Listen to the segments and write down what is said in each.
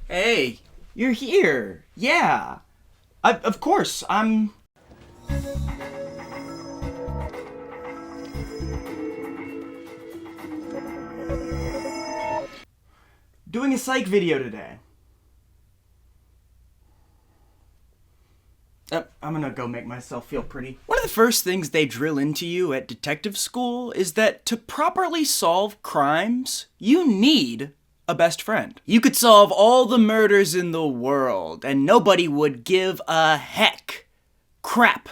Hey, you're here. Yeah. Of course, I'm... doing a psych video today. I'm gonna go make myself feel pretty. One of the first things they drill into you at detective school is that to properly solve crimes, you need a best friend. You could solve all the murders in the world, and nobody would give a heck. Crap.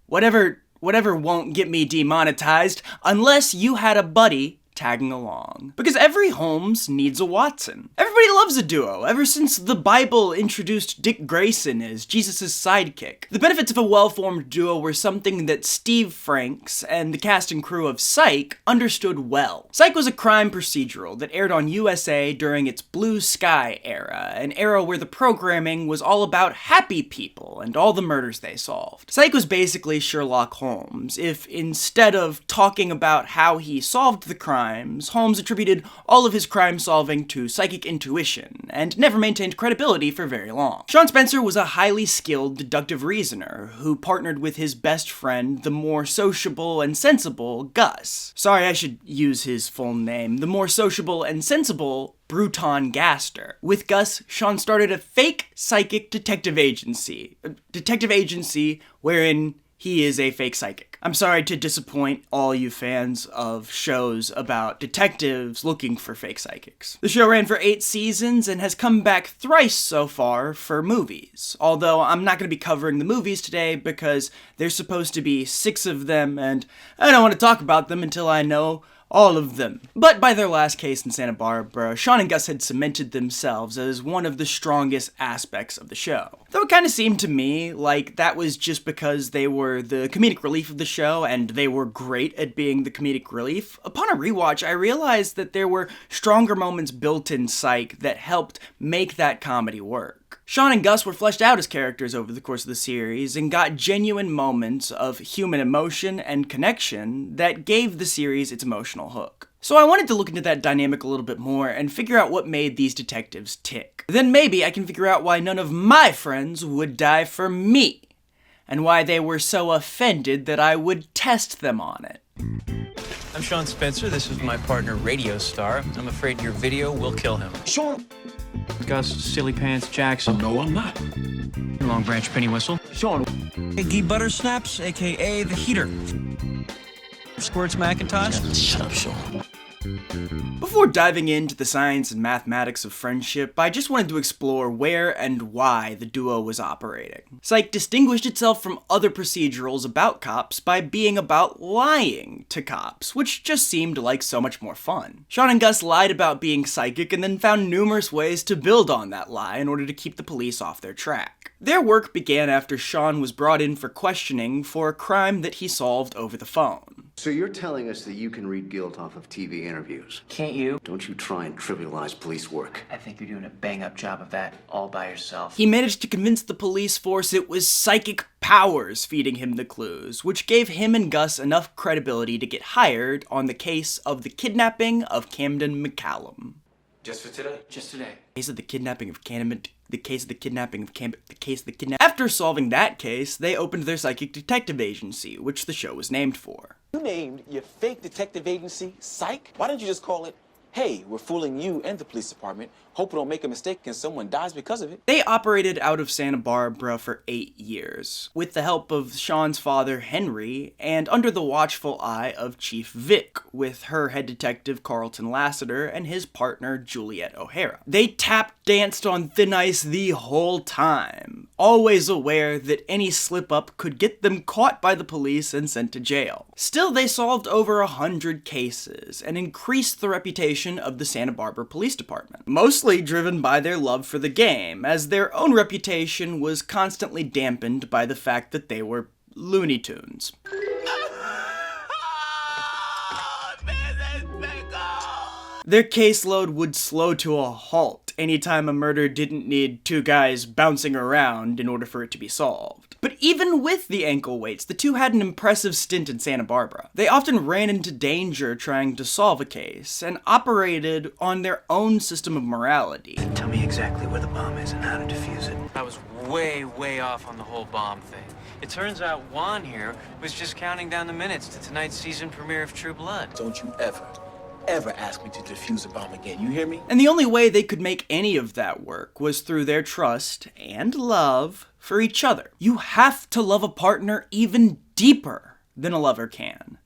Whatever won't get me demonetized unless you had a buddy tagging along. Because every Holmes needs a Watson. Everybody loves a duo, ever since the Bible introduced Dick Grayson as Jesus' sidekick. The benefits of a well-formed duo were something that Steve Franks and the cast and crew of Psych understood well. Psych was a crime procedural that aired on USA during its Blue Sky era, an era where the programming was all about happy people and all the murders they solved. Psych was basically Sherlock Holmes, if instead of talking about how he solved the crime, Holmes attributed all of his crime-solving to psychic intuition, and never maintained credibility for very long. Sean Spencer was a highly skilled deductive reasoner who partnered with his best friend, the more sociable and sensible Gus. Sorry, I should use his full name. The more sociable and sensible Bruton Gaster. With Gus, Sean started a fake psychic detective agency. A detective agency wherein he is a fake psychic. I'm sorry to disappoint all you fans of shows about detectives looking for fake psychics. The show ran for 8 seasons and has come back thrice so far for movies. Although I'm not going to be covering the movies today because there's supposed to be 6 of them and I don't want to talk about them until I know all of them. But by their last case in Santa Barbara, Shawn and Gus had cemented themselves as one of the strongest aspects of the show. Though it kind of seemed to me like that was just because they were the comedic relief of the show and they were great at being the comedic relief. Upon a rewatch, I realized that there were stronger moments built in Psych that helped make that comedy work. Shawn and Gus were fleshed out as characters over the course of the series and got genuine moments of human emotion and connection that gave the series its emotional hook. So I wanted to look into that dynamic a little bit more and figure out what made these detectives tick. Then maybe I can figure out why none of my friends would die for me, and why they were so offended that I would test them on it. I'm Sean Spencer. This is my partner, Radio Star. I'm afraid your video will kill him. Sean. Gus, Silly Pants, Jackson. No, I'm not. Long Branch, Penny Whistle. Sean. Iggy Buttersnaps, a.k.a. The Heater. Squirts Macintosh. Shut up, Sean. Before diving into the science and mathematics of friendship, I just wanted to explore where and why the duo was operating. Psych distinguished itself from other procedurals about cops by being about lying to cops, which just seemed like so much more fun. Shawn and Gus lied about being psychic and then found numerous ways to build on that lie in order to keep the police off their track. Their work began after Shawn was brought in for questioning for a crime that he solved over the phone. So you're telling us that you can read guilt off of TV interviews? Can't you? Don't you try and trivialize police work. I think you're doing a bang-up job of that all by yourself. He managed to convince the police force it was psychic powers feeding him the clues, which gave him and Gus enough credibility to get hired on the case of the kidnapping of Camden McCallum. Just for today? Just today. After solving that case, they opened their psychic detective agency, which the show was named for. You named your fake detective agency Psych? Why didn't you just call it, hey, we're fooling you and the police department, hope we don't make a mistake and someone dies because of it? They operated out of Santa Barbara for 8 years, with the help of Sean's father, Henry, and under the watchful eye of Chief Vic, with her head detective, Carlton Lassiter, and his partner, Juliet O'Hara. They tap-danced on thin ice the whole time, always aware that any slip-up could get them caught by the police and sent to jail. Still, they solved over 100 cases, and increased the reputation of the Santa Barbara Police Department, mostly driven by their love for the game, as their own reputation was constantly dampened by the fact that they were Looney Tunes. Their caseload would slow to a halt anytime a murder didn't need 2 guys bouncing around in order for it to be solved. But even with the ankle weights, the two had an impressive stint in Santa Barbara. They often ran into danger trying to solve a case, and operated on their own system of morality. Tell me exactly where the bomb is and how to defuse it. I was way off on the whole bomb thing. It turns out Juan here was just counting down the minutes to tonight's season premiere of True Blood. Don't you ever ask me to defuse a bomb again, you hear me? And the only way they could make any of that work was through their trust and love for each other. You have to love a partner even deeper than a lover can.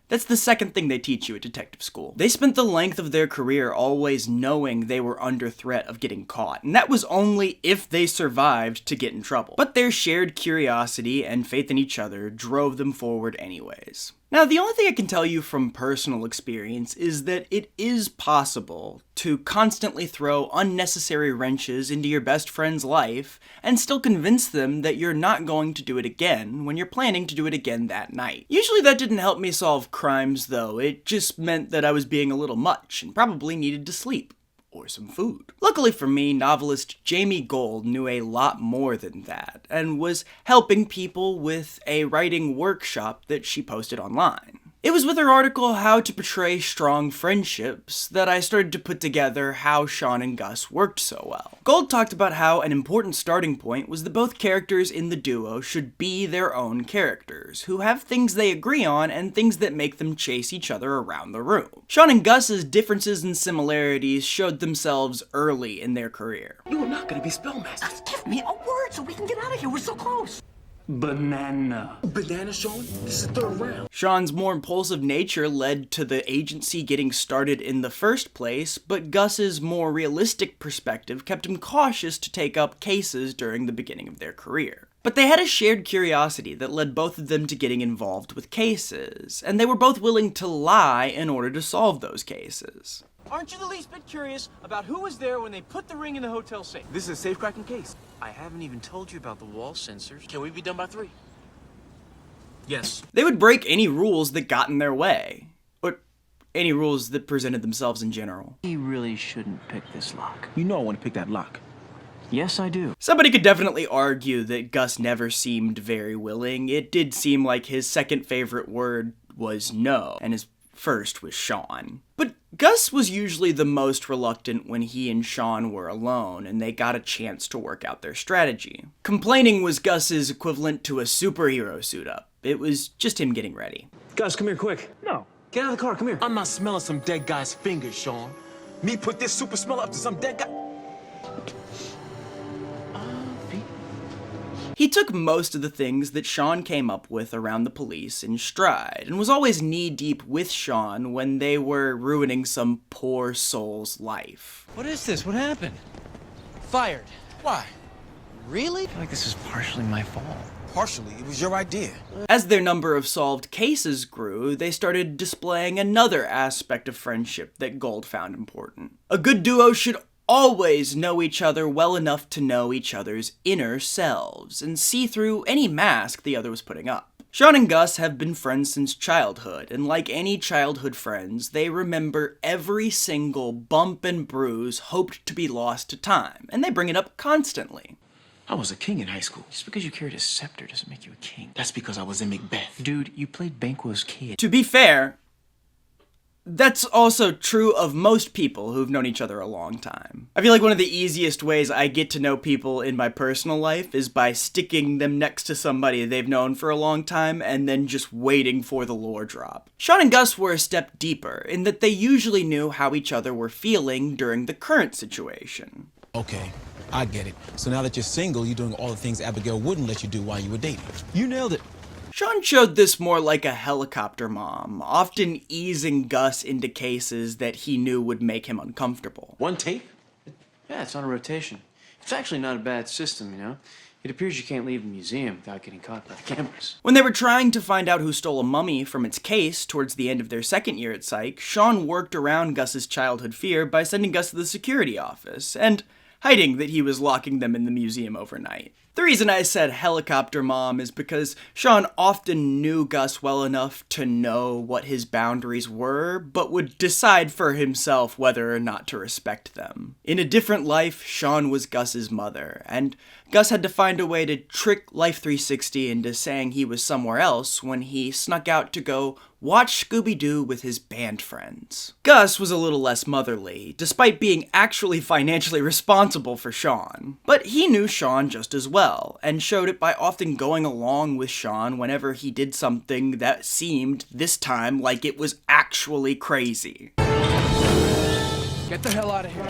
That's the second thing they teach you at detective school. They spent the length of their career always knowing they were under threat of getting caught, and that was only if they survived to get in trouble. But their shared curiosity and faith in each other drove them forward anyways. Now, the only thing I can tell you from personal experience is that it is possible to constantly throw unnecessary wrenches into your best friend's life and still convince them that you're not going to do it again when you're planning to do it again that night. Usually that didn't help me solve crimes though, it just meant that I was being a little much and probably needed to sleep. Or some food. Luckily for me, novelist Jami knew a lot more than that, and was helping people with a writing workshop that she posted online. It was with her article, How to Portray Strong Friendships, that I started to put together how Shawn and Gus worked so well. Gold talked about how an important starting point was that both characters in the duo should be their own characters, who have things they agree on and things that make them chase each other around the room. Shawn and Gus's differences and similarities showed themselves early in their career. You are not gonna be spellmaster. Just give me a word so we can get out of here. We're so close. Banana. Banana, Shawn? This is the third round. Shawn's more impulsive nature led to the agency getting started in the first place, but Gus's more realistic perspective kept him cautious to take up cases during the beginning of their career. But they had a shared curiosity that led both of them to getting involved with cases, and they were both willing to lie in order to solve those cases. Aren't you the least bit curious about who was there when they put the ring in the hotel safe? This is a safe-cracking case. I haven't even told you about the wall sensors. Can we be done by 3? Yes. They would break any rules that got in their way, or any rules that presented themselves in general. He really shouldn't pick this lock. You know I want to pick that lock. Yes, I do. Somebody could definitely argue that Gus never seemed very willing. It did seem like his second favorite word was no, and his first was Shawn. But Gus was usually the most reluctant when he and Shawn were alone and they got a chance to work out their strategy. Complaining was Gus's equivalent to a superhero suit up. It was just him getting ready. Gus, come here quick. No. Get out of the car, come here. I'm not smelling some dead guy's fingers, Shawn. Me put this super smell up to some dead guy. He took most of the things that Shawn came up with around the police in stride, and was always knee-deep with Shawn when they were ruining some poor soul's life. What is this? What happened? Fired. Why? Really? I feel like this is partially my fault. Partially, it was your idea. As their number of solved cases grew, they started displaying another aspect of friendship that Gold found important. A good duo should always know each other well enough to know each other's inner selves and see through any mask the other was putting up. Shawn and Gus have been friends since childhood, and like any childhood friends, they remember every single bump and bruise hoped to be lost to time, and they bring it up constantly. I was a king in high school. Just because you carried a scepter doesn't make you a king. That's because I was in Macbeth. Dude, you played Banquo's kid. To be fair, that's also true of most people who've known each other a long time. I feel like one of the easiest ways I get to know people in my personal life is by sticking them next to somebody they've known for a long time and then just waiting for the lore drop. Shawn and Gus were a step deeper in that they usually knew how each other were feeling during the current situation. Okay, I get it. So now that you're single, you're doing all the things Abigail wouldn't let you do while you were dating. You nailed it. Shawn showed this more like a helicopter mom, often easing Gus into cases that he knew would make him uncomfortable. One tape? Yeah, it's on a rotation. It's actually not a bad system, you know? It appears you can't leave the museum without getting caught by the cameras. When they were trying to find out who stole a mummy from its case towards the end of their second year at Psych, Shawn worked around Gus's childhood fear by sending Gus to the security office, and hiding that he was locking them in the museum overnight. The reason I said helicopter mom is because Shawn often knew Gus well enough to know what his boundaries were, but would decide for himself whether or not to respect them. In a different life, Shawn was Gus's mother, and Gus had to find a way to trick Life 360 into saying he was somewhere else when he snuck out to go watch Scooby-Doo with his band friends. Gus was a little less motherly, despite being actually financially responsible for Shawn. But he knew Shawn just as well, and showed it by often going along with Shawn whenever he did something that seemed, this time, like it was actually crazy. Get the hell out of here.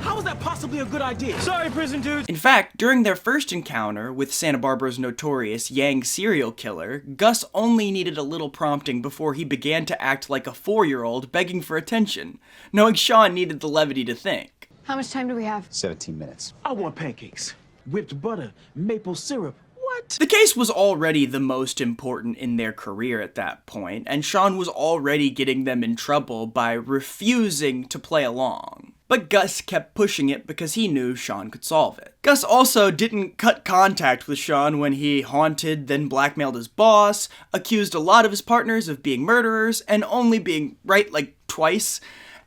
How is that possibly a good idea? Sorry, prison dudes. In fact, during their first encounter with Santa Barbara's notorious Yang serial killer, Gus only needed a little prompting before he began to act like a 4-year-old begging for attention, knowing Shawn needed the levity to think. How much time do we have? 17 minutes. I want pancakes, whipped butter, maple syrup. What? The case was already the most important in their career at that point, and Shawn was already getting them in trouble by refusing to play along. But Gus kept pushing it because he knew Shawn could solve it. Gus also didn't cut contact with Shawn when he haunted, then blackmailed his boss, accused a lot of his partners of being murderers, and only being right like twice,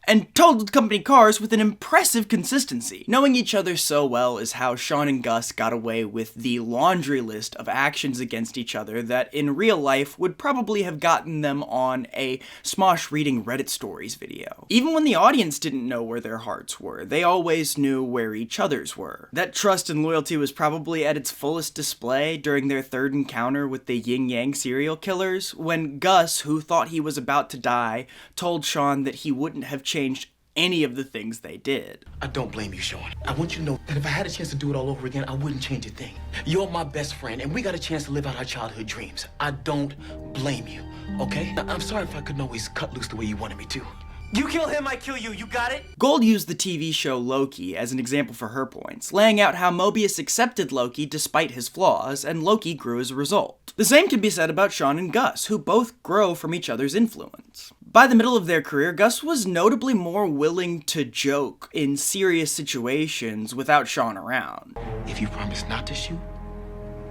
and totaled company cars with an impressive consistency. Knowing each other so well is how Shawn and Gus got away with the laundry list of actions against each other that in real life would probably have gotten them on a Smosh reading Reddit stories video. Even when the audience didn't know where their hearts were, they always knew where each other's were. That trust and loyalty was probably at its fullest display during their third encounter with the Yin Yang serial killers, when Gus, who thought he was about to die, told Shawn that he wouldn't have changed any of the things they did. I don't blame you, Shawn. I want you to know that if I had a chance to do it all over again, I wouldn't change a thing. You're my best friend, and we got a chance to live out our childhood dreams. I don't blame you, okay? I'm sorry if I couldn't always cut loose the way you wanted me to. You kill him, I kill you. You got it? Gold used the TV show Loki as an example for her points, laying out how Mobius accepted Loki despite his flaws, and Loki grew as a result. The same can be said about Shawn and Gus, who both grow from each other's influence. By the middle of their career, Gus was notably more willing to joke in serious situations without Shawn around. If you promise not to shoot,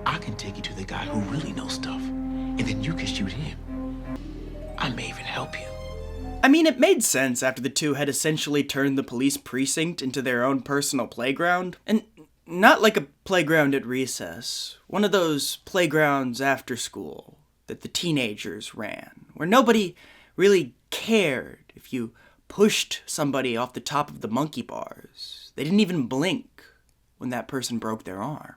I can take you to the guy who really knows stuff, and then you can shoot him. I may even help you. I mean, it made sense after the two had essentially turned the police precinct into their own personal playground. And not like a playground at recess. One of those playgrounds after school that the teenagers ran, where nobody really cared if you pushed somebody off the top of the monkey bars. They didn't even blink when that person broke their arm.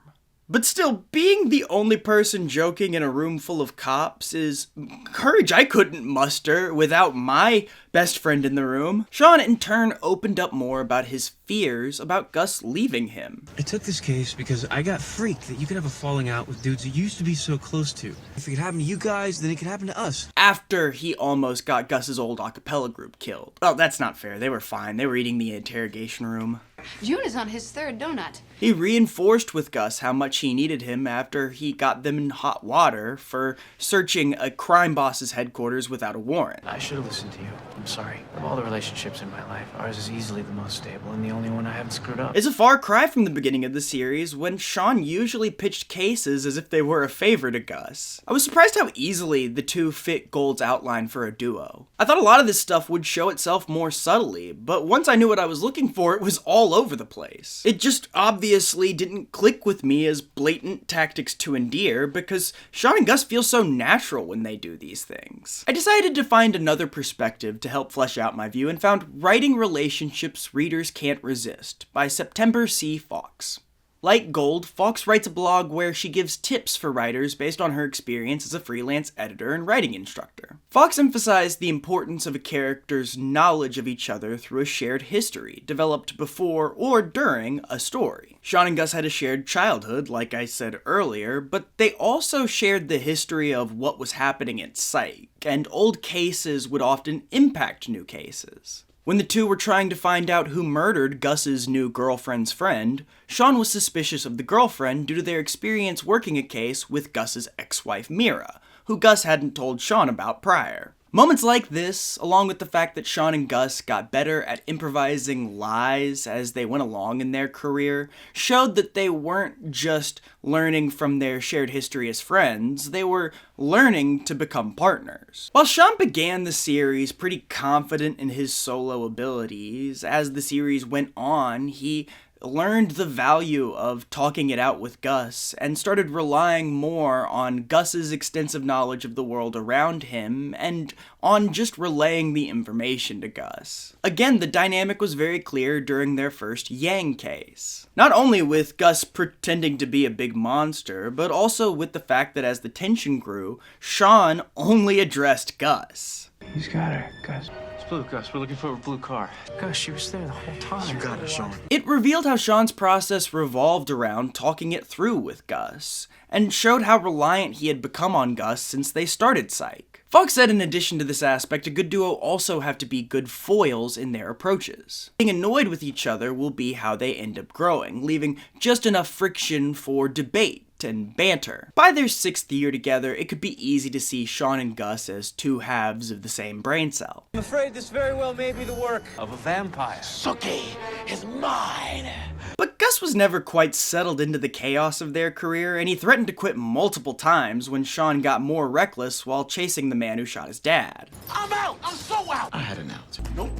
But still, being the only person joking in a room full of cops is courage I couldn't muster without my best friend in the room. Shawn, in turn, opened up more about his fears about Gus leaving him. I took this case because I got freaked that you could have a falling out with dudes you used to be so close to. If it could happen to you guys, then it could happen to us. After he almost got Gus's old a cappella group killed. Well, that's not fair. They were fine. They were eating the interrogation room. June is on his third donut. He reinforced with Gus how much he needed him after he got them in hot water for searching a crime boss's headquarters without a warrant. I should have listened to you. I'm sorry. Of all the relationships in my life, ours is easily the most stable and the only one I haven't screwed up. It's a far cry from the beginning of the series, when Shawn usually pitched cases as if they were a favor to Gus. I was surprised how easily the two fit Gold's outline for a duo. I thought a lot of this stuff would show itself more subtly, but once I knew what I was looking for, it was all over the place. It just obviously didn't click with me as blatant tactics to endear, because Shawn and Gus feel so natural when they do these things. I decided to find another perspective to help flesh out my view and found Writing Relationships Readers Can't Resist by September C. Fawkes. Like Gold, Fawkes writes a blog where she gives tips for writers based on her experience as a freelance editor and writing instructor. Fawkes emphasized the importance of a character's knowledge of each other through a shared history, developed before or during a story. Shawn and Gus had a shared childhood, like I said earlier, but they also shared the history of what was happening at Psych, and old cases would often impact new cases. When the two were trying to find out who murdered Gus's new girlfriend's friend, Shawn was suspicious of the girlfriend due to their experience working a case with Gus's ex-wife Mira, who Gus hadn't told Shawn about prior. Moments like this, along with the fact that Shawn and Gus got better at improvising lies as they went along in their career, showed that they weren't just learning from their shared history as friends, they were learning to become partners. While Shawn began the series pretty confident in his solo abilities, as the series went on, he learned the value of talking it out with Gus and started relying more on Gus's extensive knowledge of the world around him and on just relaying the information to Gus. Again, the dynamic was very clear during their first Yang case. Not only with Gus pretending to be a big monster, but also with the fact that as the tension grew, Shawn only addressed Gus. He's got her, Gus. It's blue, Gus. We're looking for a blue car. Gus, she was there the whole time. You got it, Shawn. It revealed how Shawn's process revolved around talking it through with Gus, and showed how reliant he had become on Gus since they started Psych. Fawkes said in addition to this aspect, a good duo also have to be good foils in their approaches. Being annoyed with each other will be how they end up growing, leaving just enough friction for debate and banter. By their 6th year together, it could be easy to see Shawn and Gus as two halves of the same brain cell. I'm afraid this very well may be the work of a vampire. Suki is mine. But Gus was never quite settled into the chaos of their career, and he threatened to quit multiple times when Shawn got more reckless while chasing the man who shot his dad. I'm out. I'm so out. I had an out. Nope.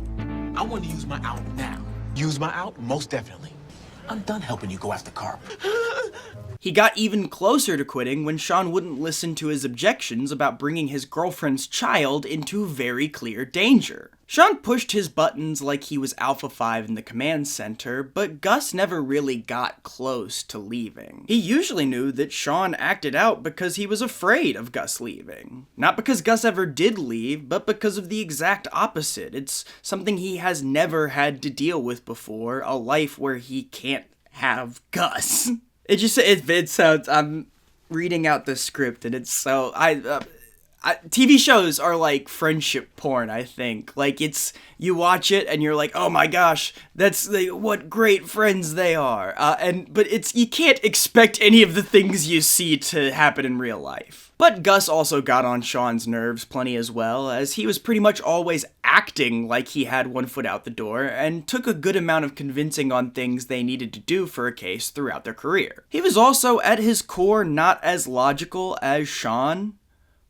I want to use my out now. Use my out? Most definitely. I'm done helping you go after Carp. He got even closer to quitting when Shawn wouldn't listen to his objections about bringing his girlfriend's child into very clear danger. Shawn pushed his buttons like he was Alpha 5 in the command center, but Gus never really got close to leaving. He usually knew that Shawn acted out because he was afraid of Gus leaving. Not because Gus ever did leave, but because of the exact opposite. It's something he has never had to deal with before, a life where he can't have Gus. It sounds, I'm reading out the script and it's so, TV shows are like friendship porn, I think. Like, you watch it and you're like, oh my gosh, what great friends they are. But you can't expect any of the things you see to happen in real life. But Gus also got on Shawn's nerves plenty as well, as he was pretty much always acting like he had one foot out the door, and took a good amount of convincing on things they needed to do for a case throughout their career. He was also, at his core, not as logical as Shawn,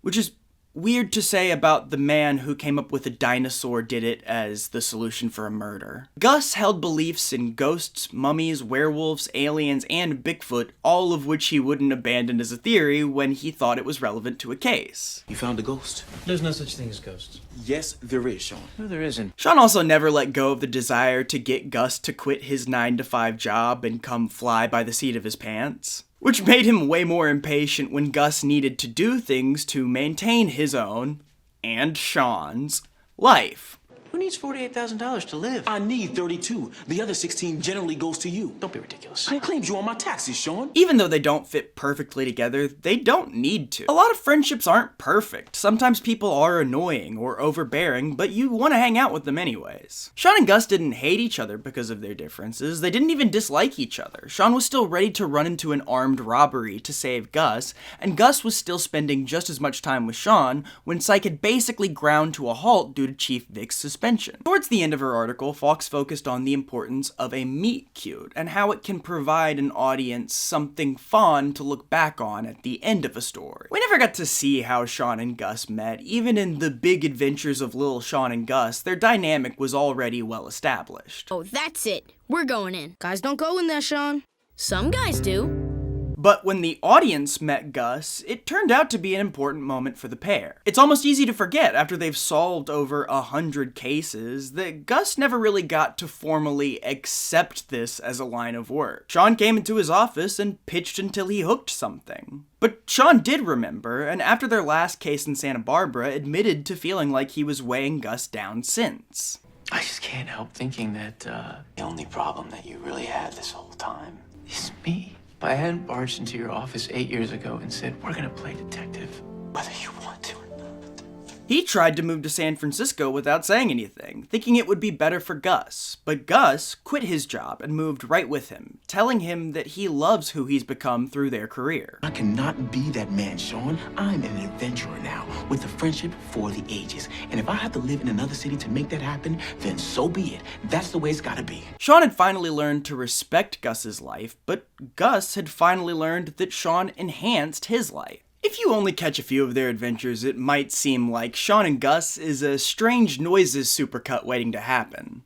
which is weird to say about the man who came up with a dinosaur did it as the solution for a murder. Gus held beliefs in ghosts, mummies, werewolves, aliens, and Bigfoot, all of which he wouldn't abandon as a theory when he thought it was relevant to a case. You found a ghost? There's no such thing as ghosts. Yes, there is, Shawn. No, there isn't. Shawn also never let go of the desire to get Gus to quit his 9-to-5 job and come fly by the seat of his pants, which made him way more impatient when Gus needed to do things to maintain his own, and Shawn's, life. Who needs $48,000 to live? I need 32. The other 16 generally goes to you. Don't be ridiculous. I claimed you on my taxes, Shawn. Even though they don't fit perfectly together, they don't need to. A lot of friendships aren't perfect. Sometimes people are annoying or overbearing, but you want to hang out with them anyways. Shawn and Gus didn't hate each other because of their differences. They didn't even dislike each other. Shawn was still ready to run into an armed robbery to save Gus, and Gus was still spending just as much time with Shawn when Psych had basically ground to a halt due to Chief Vic's suspension. Towards the end of her article, Fawkes focused on the importance of a meet cute and how it can provide an audience something fun to look back on at the end of a story. We never got to see how Shawn and Gus met. Even in The Big Adventures of Little Shawn and Gus, their dynamic was already well established. Oh, that's it. We're going in. Guys don't go in there, Shawn. Some guys do. But when the audience met Gus, it turned out to be an important moment for the pair. It's almost easy to forget, after they've solved over 100 cases, that Gus never really got to formally accept this as a line of work. Shawn came into his office and pitched until he hooked something. But Shawn did remember, and after their last case in Santa Barbara, admitted to feeling like he was weighing Gus down since. I just can't help thinking that the only problem that you really had this whole time is me. If I hadn't barged into your office 8 years ago and said, we're gonna play detective, whether you want to or not. He tried to move to San Francisco without saying anything, thinking it would be better for Gus, but Gus quit his job and moved right with him, telling him that he loves who he's become through their career. I cannot be that man, Shawn. I'm an adventurer now, with a friendship for the ages. And if I have to live in another city to make that happen, then so be it. That's the way it's gotta be. Shawn had finally learned to respect Gus's life, but Gus had finally learned that Shawn enhanced his life. If you only catch a few of their adventures, it might seem like Shawn and Gus is a strange noises supercut waiting to happen.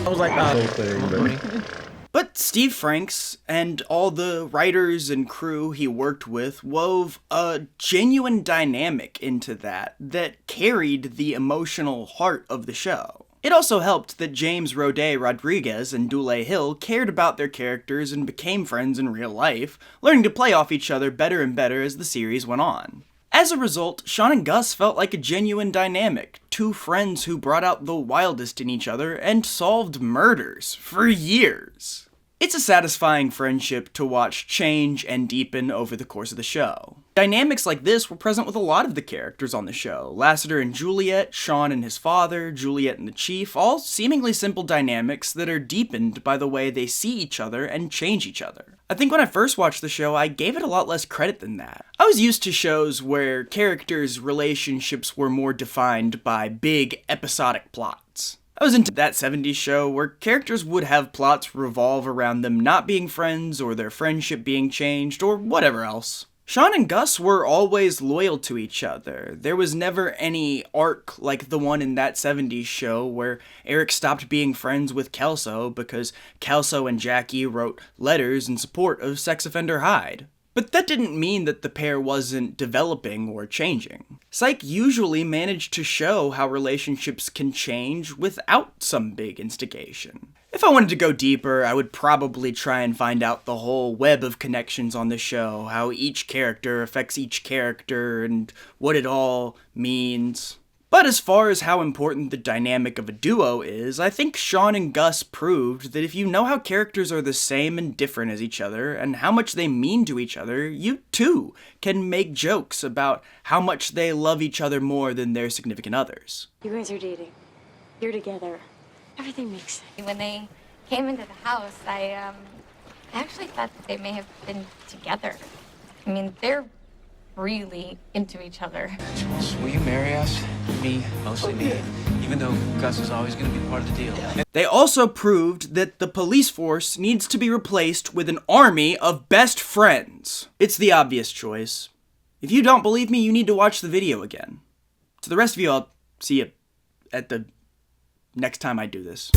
I was like, But Steve Franks and all the writers and crew he worked with wove a genuine dynamic into that carried the emotional heart of the show. It also helped that Roday Rodriguez and Dule Hill cared about their characters and became friends in real life, learning to play off each other better and better as the series went on. As a result, Shawn and Gus felt like a genuine dynamic, two friends who brought out the wildest in each other and solved murders for years. It's a satisfying friendship to watch change and deepen over the course of the show. Dynamics like this were present with a lot of the characters on the show. Lassiter and Juliet, Shawn and his father, Juliet and the Chief, all seemingly simple dynamics that are deepened by the way they see each other and change each other. I think when I first watched the show, I gave it a lot less credit than that. I was used to shows where characters' relationships were more defined by big, episodic plots. I was into that 70s show where characters would have plots revolve around them not being friends or their friendship being changed or whatever else. Shawn and Gus were always loyal to each other. There was never any arc like the one in that 70s show where Eric stopped being friends with Kelso because Kelso and Jackie wrote letters in support of sex offender Hyde. But that didn't mean that the pair wasn't developing or changing. Psych usually managed to show how relationships can change without some big instigation. If I wanted to go deeper, I would probably try and find out the whole web of connections on the show, how each character affects each character, and what it all means. But as far as how important the dynamic of a duo is, I think Shawn and Gus proved that if you know how characters are the same and different as each other, and how much they mean to each other, you too can make jokes about how much they love each other more than their significant others. You guys are dating. You're together. Everything makes sense. When they came into the house, I actually thought that they may have been together. I mean, they're really into each other. Jules, will you marry us? Me, mostly me. Even though Gus is always going to be part of the deal. They also proved that the police force needs to be replaced with an army of best friends. It's the obvious choice. If you don't believe me, you need to watch the video again. To the rest of you, I'll see you at the next time I do this.